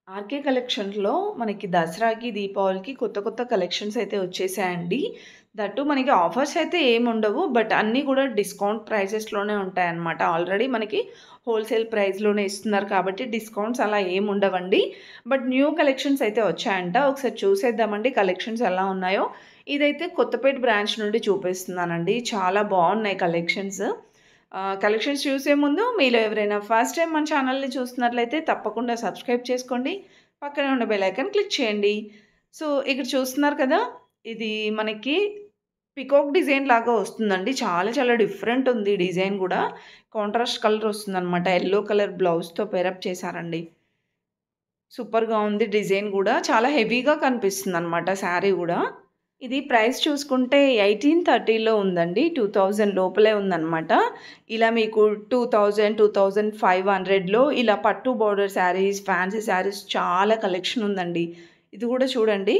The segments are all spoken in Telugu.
ఆర్కే కలెక్షన్స్‌లో మనకి దసరాకి, దీపావళికి కొత్త కొత్త కలెక్షన్స్ అయితే వచ్చేసాయండి. దట్టు మనకి ఆఫర్స్ అయితే ఏముండవు. బట్ అన్నీ కూడా డిస్కౌంట్ ప్రైసెస్‌లోనే ఉంటాయన్నమాట. ఆల్రెడీ మనకి హోల్‌సేల్ ప్రైస్‌లోనే ఇస్తున్నారు కాబట్టి డిస్కౌంట్స్ అలా ఏముండవండి. బట్ న్యూ కలెక్షన్స్ అయితే వచ్చాయంట. ఒకసారి చూసేద్దామండి కలెక్షన్స్ ఎలా ఉన్నాయో. ఇదైతే కొత్తపేట బ్రాంచ్ నుండి చూపిస్తున్నానండి. చాలా బాగున్నాయి కలెక్షన్స్. కలెక్షన్స్ చూసే ముందు మీలో ఎవరైనా ఫస్ట్ టైం మన ఛానల్ని చూస్తున్నట్లయితే తప్పకుండా సబ్స్క్రైబ్ చేసుకోండి. పక్కనే ఉన్న బెల్ ఐకాన్ క్లిక్ చేయండి. సో ఇక్కడ చూస్తున్నారు కదా, ఇది మనకి పికాక్ డిజైన్ లాగా వస్తుందండి. చాలా చాలా డిఫరెంట్ ఉంది డిజైన్ కూడా. కాంట్రాస్ట్ కలర్ వస్తుందన్నమాట. ఎల్లో కలర్ బ్లౌజ్తో పేరప్ చేశారండి. సూపర్గా ఉంది డిజైన్ కూడా. చాలా హెవీగా కనిపిస్తుంది అనమాట శారీ కూడా. ఇది ప్రైస్ చూసుకుంటే 1830లో ఉందండి. 2000 లోపలే ఉందనమాట. ఇలా మీకు 2000, 2500లో ఇలా పట్టు బోర్డర్ శారీస్, ఫ్యాన్సీ శారీస్ చాలా కలెక్షన్ ఉందండి. ఇది కూడా చూడండి.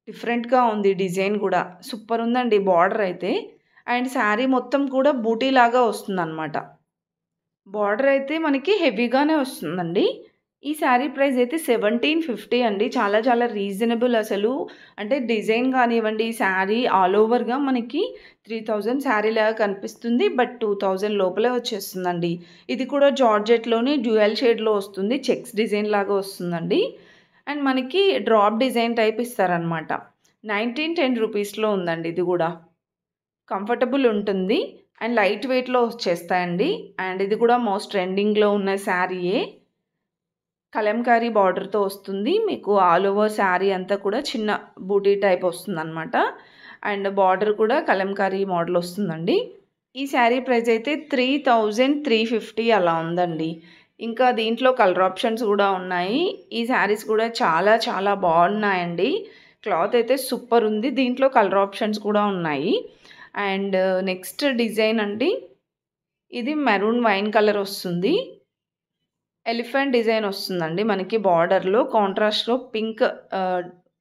డిఫరెంట్‌గా ఉంది డిజైన్ కూడా. సూపర్ ఉందండి బార్డర్ అయితే. అండ్ శారీ మొత్తం కూడా బూటీలాగా వస్తుందనమాట. బార్డర్ అయితే మనకి హెవీగానే వస్తుందండి. ఈ శారీ ప్రైస్ అయితే 1750 అండి. చాలా చాలా రీజనబుల్ అసలు. అంటే డిజైన్ కానివ్వండి, శారీ ఆల్ ఓవర్‌గా మనకి 3000 శారీలాగా కనిపిస్తుంది. బట్ 2000 లోపలే వచ్చేస్తుందండి. ఇది కూడా జార్జెట్‌లోని డ్యూయల్ షేడ్‌లో వస్తుంది. చెక్స్ డిజైన్ లాగా వస్తుందండి. అండ్ మనకి డ్రాప్ డిజైన్ టైప్ ఇస్తారనమాట. 1910 రూపీస్‌లో ఉందండి ఇది కూడా. కంఫర్టబుల్ ఉంటుంది. అండ్ లైట్ వెయిట్‌లో వచ్చేస్తాయండి. అండ్ ఇది కూడా మోస్ట్ ట్రెండింగ్‌లో ఉన్న శారీయే. కలంకారీ బార్డర్‌తో వస్తుంది. మీకు ఆల్ ఓవర్ శారీ అంతా కూడా చిన్న బూటీ టైప్ వస్తుందనమాట. అండ్ బార్డర్ కూడా కలంకారీ మోడల్ వస్తుందండి. ఈ శారీ ప్రైస్ అయితే 3350 అలా ఉందండి. ఇంకా దీంట్లో కలర్ ఆప్షన్స్ కూడా ఉన్నాయి. ఈ శారీస్ కూడా చాలా చాలా బాగున్నాయండి. క్లాత్ అయితే సూపర్ ఉంది. దీంట్లో కలర్ ఆప్షన్స్ కూడా ఉన్నాయి. అండ్ నెక్స్ట్ డిజైన్ అండి. ఇది మెరూన్ వైన్ కలర్ వస్తుంది. ఎలిఫెంట్ డిజైన్ వస్తుందండి మనకి బార్డర్‌లో. కాంట్రాస్ట్‌లో పింక్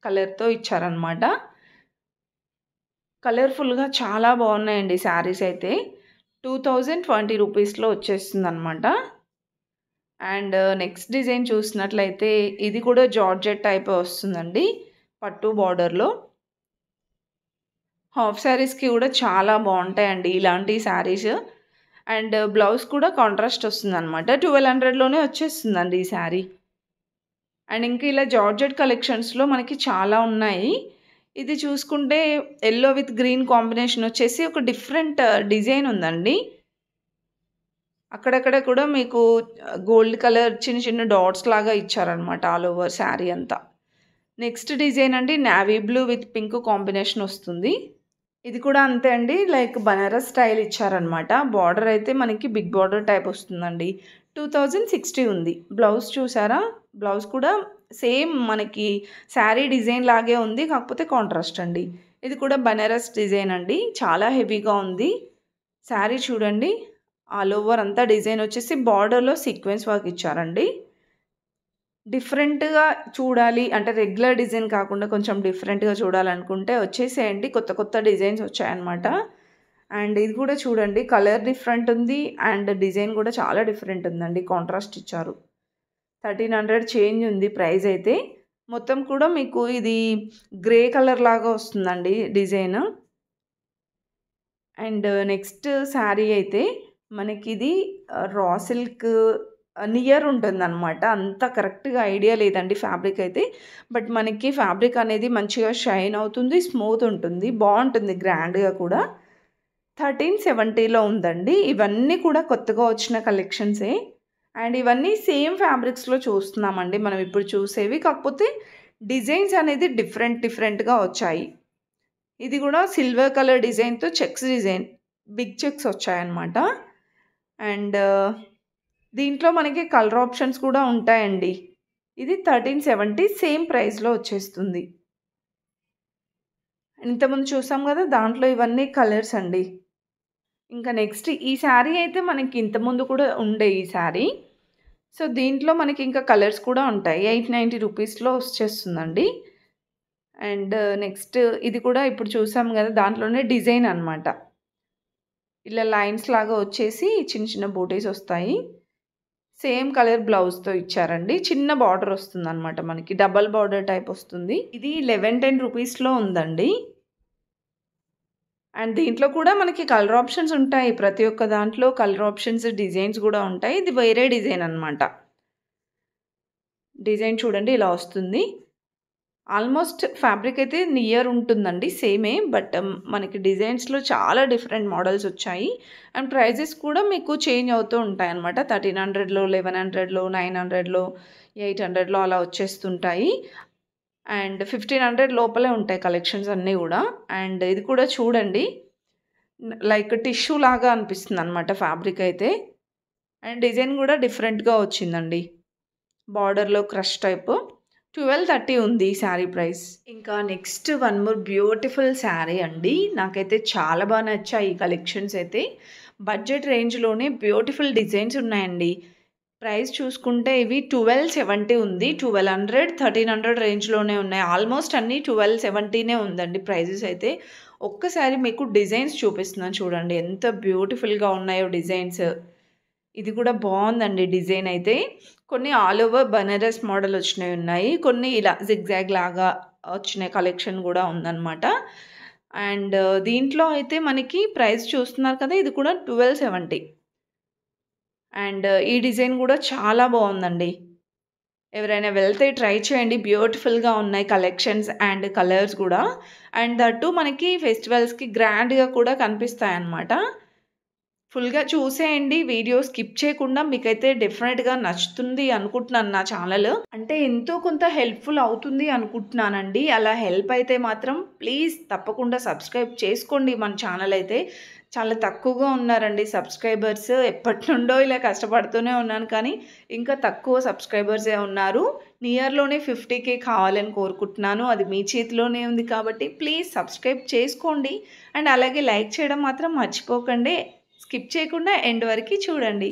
కలర్‌తో ఇచ్చారనమాట. కలర్‌ఫుల్‌గా చాలా బాగున్నాయండి శారీస్ అయితే. 2020 రూపీస్‌లో వచ్చేస్తుందనమాట. అండ్ నెక్స్ట్ డిజైన్ చూసినట్లయితే ఇది కూడా జార్జెట్ టైప్ వస్తుందండి. పట్టు బార్డర్‌లో. హాఫ్ శారీస్‌కి కూడా చాలా బాగుంటాయండి ఇలాంటి శారీస్. అండ్ బ్లౌజ్ కూడా కాంట్రాస్ట్ వస్తుందనమాట. 1200లోనే వచ్చేస్తుందండి ఈ శారీ. అండ్ ఇంకా ఇలా జార్జెట్ కలెక్షన్స్‌లో మనకి చాలా ఉన్నాయి. ఇది చూసుకుంటే యెల్లో విత్ గ్రీన్ కాంబినేషన్ వచ్చేసి ఒక డిఫరెంట్ డిజైన్ ఉందండి. అక్కడక్కడ కూడా మీకు గోల్డ్ కలర్ చిన్న చిన్న డాట్స్ లాగా ఇచ్చారనమాట ఆల్ ఓవర్ శారీ అంతా. నెక్స్ట్ డిజైన్ అండి navy blue with pink combination వస్తుంది. ఇది కూడా అంతే అండి. లైక్ బనారస్ స్టైల్ ఇచ్చారనమాట. బార్డర్ అయితే మనకి బిగ్ బార్డర్ టైప్ వస్తుందండి. 2060 ఉంది. బ్లౌజ్ చూసారా? బ్లౌజ్ కూడా సేమ్ మనకి శారీ డిజైన్ లాగే ఉంది. కాకపోతే కాంట్రాస్ట్ అండి. ఇది కూడా బనారస్ డిజైన్ అండి. చాలా హెవీగా ఉంది. శారీ చూడండి. ఆల్ ఓవర్ అంతా డిజైన్ వచ్చేసి బార్డర్‌లో సీక్వెన్స్ వర్క్ ఇచ్చారండి. డిఫరెంట్‌గా చూడాలి అంటే రెగ్యులర్ డిజైన్ కాకుండా కొంచెం డిఫరెంట్‌గా చూడాలనుకుంటే వచ్చేసేయండి. కొత్త కొత్త డిజైన్స్ వచ్చాయన్నమాట. అండ్ ఇది కూడా చూడండి కలర్ డిఫరెంట్ ఉంది. అండ్ డిజైన్ కూడా చాలా డిఫరెంట్ ఉందండి. కాంట్రాస్ట్ ఇచ్చారు. 1300 చేంజ్ ఉంది ప్రైస్ అయితే. మొత్తం కూడా మీకు ఇది గ్రే కలర్ లాగా వస్తుందండి డిజైన్. అండ్ నెక్స్ట్ శారీ అయితే మనకిది రా సిల్క్ నియర్ ఉంటుందన్నమాట. అంత కరెక్ట్‌గా ఐడియా లేదండి ఫ్యాబ్రిక్ అయితే. బట్ మనకి ఫ్యాబ్రిక్ అనేది మంచిగా షైన్ అవుతుంది. స్మూత్ ఉంటుంది. బావుంటుంది గ్రాండ్‌గా కూడా. 1370లో ఉందండి. ఇవన్నీ కూడా కొత్తగా వచ్చిన కలెక్షన్సే. అండ్ ఇవన్నీ సేమ్ ఫ్యాబ్రిక్స్‌లో చూస్తున్నామండి మనం ఇప్పుడు చూసేవి. కాకపోతే డిజైన్స్ అనేది డిఫరెంట్‌గా వచ్చాయి. ఇది కూడా సిల్వర్ కలర్ డిజైన్‌తో చెక్స్ డిజైన్. బిగ్ చెక్స్ వచ్చాయన్నమాట. అండ్ దీంట్లో మనకి కలర్ ఆప్షన్స్ కూడా ఉంటాయండి. ఇది 1370 సేమ్ ప్రైస్‌లో వచ్చేస్తుంది. ఇంతకుముందు చూసాం కదా! దాంట్లో ఇవన్నీ కలర్స్ అండి. ఇంకా నెక్స్ట్ ఈ శారీ అయితే మనకి ఇంతకుముందు కూడా ఉండే ఈ శారీ. సో, దీంట్లో మనకి ఇంకా కలర్స్ కూడా ఉంటాయి. 890 రూపీస్‌లో వచ్చేస్తుందండి. అండ్ నెక్స్ట్ ఇది కూడా ఇప్పుడు చూసాం కదా! దాంట్లోనే డిజైన్ అన్నమాట. ఇలా లైన్స్ లాగా వచ్చేసి చిన్న చిన్న బూటీస్ వస్తాయి. సేమ్ కలర్ బ్లౌజ్‌తో ఇచ్చారండి. చిన్న బార్డర్ వస్తుందనమాట మనకి. డబుల్ బార్డర్ టైప్ వస్తుంది. ఇది 1110 రూపీస్‌లో ఉందండి. అండ్ దీంట్లో కూడా మనకి కలర్ ఆప్షన్స్ ఉంటాయి. ప్రతి ఒక్క దాంట్లో కలర్ ఆప్షన్స్, డిజైన్స్ గూడా ఉంటాయి. ఇది వేరే డిజైన్ అనమాట. డిజైన్ చూడండి ఇలా వస్తుంది. ఆల్మోస్ట్ ఫ్యాబ్రిక్ అయితే నియర్ ఉంటుందండి. సేమే. బట్ మనకి డిజైన్స్‌లో చాలా డిఫరెంట్ మోడల్స్ వచ్చాయి. అండ్ ప్రైజెస్ కూడా మీకు చేంజ్ అవుతూ ఉంటాయన్నమాట. 1300లో, 1100లో, 900లో, 800లో అలా వచ్చేస్తుంటాయి. అండ్ 1500 లోపలే ఉంటాయి కలెక్షన్స్ అన్నీ గూడా. అండ్ ఇది కూడా చూడండి. లైక్ టిష్యూ లాగా అనిపిస్తుందన్నమాట ఫ్యాబ్రిక్ అయితే. అండ్ డిజైన్ గూడా డిఫరెంట్‌గా వచ్చిందండి. బార్డర్‌లో క్రష్ టైపు. 1230 ఉంది ఈ శారీ ప్రైస్. ఇంకా next one more beautiful sari అండి. నాకైతే చాలా బాగా నచ్చాయి ఈ కలెక్షన్స్ అయితే. బడ్జెట్ రేంజ్‌లోనే బ్యూటిఫుల్ డిజైన్స్ ఉన్నాయండి. ప్రైస్ చూసుకుంటే ఇవి 1270 ఉంది. 1200, 1300 రేంజ్‌లోనే ఉన్నాయి. ఆల్మోస్ట్ అన్నీ 1270నే ఉందండి ప్రైజెస్ అయితే. ఒక్కసారి మీకు డిజైన్స్ చూపిస్తున్నాను చూడండి. ఎంత బ్యూటిఫుల్‌గా ఉన్నాయో డిజైన్స్. ఇది కూడా బాగుందండి డిజైన్ అయితే. కొన్ని ఆల్ ఓవర్ బనారస్ మోడల్ వచ్చినవి ఉన్నాయి. కొన్ని ఇలా జిగ్‌జాగ్ లాగా వచ్చిన కలెక్షన్ కూడా ఉందన్నమాట. అండ్ దీంట్లో అయితే మనకి ప్రైస్ చూస్తున్నారు కదా! ఇది కూడా 1270. అండ్ ఈ డిజైన్ కూడా చాలా బాగుందండి. ఎవరైనా వెళ్తే ట్రై చేయండి. బ్యూటిఫుల్‌గా ఉన్నాయి కలెక్షన్స్ అండ్ కలర్స్ కూడా. అండ్ దట్ టూ మనకి ఫెస్టివల్స్‌కి గ్రాండ్‌గా కూడా కనిపిస్తాయన్నమాట. ఫుల్‌గా చూసేయండి. వీడియో స్కిప్ చేయకుండా. మీకైతే డెఫినెట్‌గా నచ్చుతుంది అనుకుంటున్నాను నా ఛానల్. అంటే ఎంతో కొంత హెల్ప్‌ఫుల్ అవుతుంది అనుకుంటున్నానండి. అలా హెల్ప్ అయితే మాత్రం ప్లీజ్ తప్పకుండా సబ్స్క్రైబ్ చేసుకోండి మన ఛానల్ అయితే. చాలా తక్కువగా ఉన్నారండి సబ్స్క్రైబర్స్. ఎప్పటినుండో ఇలా కష్టపడుతూనే ఉన్నాను కానీ ఇంకా తక్కువ సబ్స్క్రైబర్సే ఉన్నారు. నియర్‌లోనే 50,000 కావాలని కోరుకుంటున్నాను. అది మీ చేతిలోనే ఉంది కాబట్టి ప్లీజ్ సబ్స్క్రైబ్ చేసుకోండి. అండ్ అలాగే లైక్ చేయడం మాత్రం మర్చిపోకండి. స్కిప్ చేయకుండా ఎండ్ వరకు చూడండి.